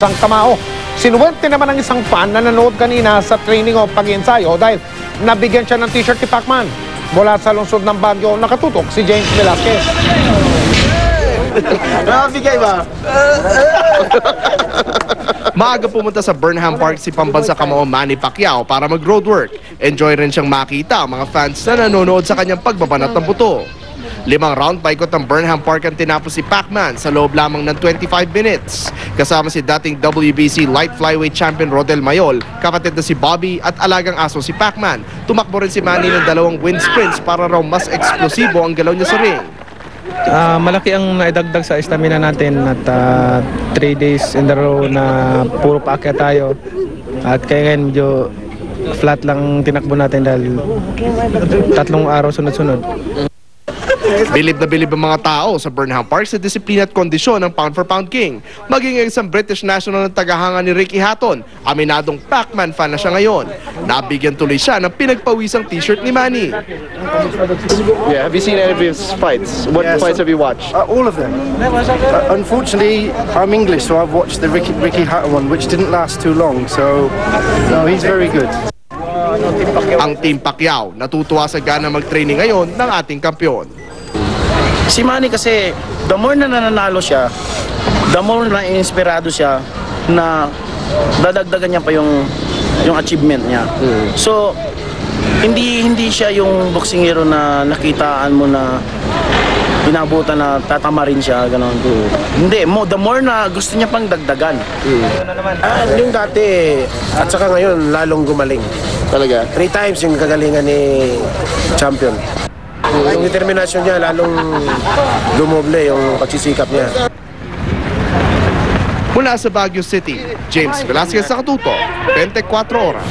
Isang kamao. Sinuwerte naman ng isang fan na nanood kanina sa training o pag-ensayo dahil nabigyan siya ng t-shirt ni Pacman. Mula sa lungsod ng Baguio, nakatutok si James Velasquez. Nakabigay ba? Maaga pumunta sa Burnham Park si pambansa kamao Manny Pacquiao para mag-roadwork. Enjoy rin siyang makita ang mga fans na nanonood sa kanyang pagbabanat ng buto. 5 round paikot ng Burnham Park ang tinapos si Pacman sa loob lamang ng 25 minutes. Kasama si dating WBC light flyweight champion Rodel Mayol, kapatid na si Bobby at alagang aso si Pacman. Tumakbo rin si Manny ng 2 wind sprints para raw mas eksplosibo ang galaw niya sa ring. Malaki ang naidagdag sa stamina natin at 3 days in a row na puro paakyat tayo. At kaya ngayon medyo flat lang tinakbo natin dahil 3 araw sunod-sunod. Bilib na bilib ang mga tao sa Burnham Park sa disiplina at kondisyon ng pound for pound king. Maging isang British national ng tagahanga ni Ricky Hatton, aminadong Pacman fan na siya ngayon. Nabigyan tuloy siya ng pinagpawisang t-shirt ni Manny. Yeah, have you seen any of his fights? What fights have you watched? All of them. Unfortunately, I'm English, so I've watched the Ricky Hatton one, which didn't last too long. So, no, he's very good. Ang Team Pacquiao natutuwa sa gana mag-training ngayon ng ating kampiyon. Si Manny kasi, the more na nananalo siya, the more na inspirado siya na dadagdagan niya pa yung achievement niya. So, hindi siya yung boksingero na nakitaan mo na pinabutan na tatama rin siya, gano'n. Hindi, the more na gusto niya pang dagdagan. Yung dati, at saka ngayon, lalong gumaling. Talaga? 3 times yung kagalingan ni champion. Yung determinasyon niya, lalong dumoble yung pagsisikap niya. Mula sa Baguio City, James Velasquez, Nakatuto, 24 Oras.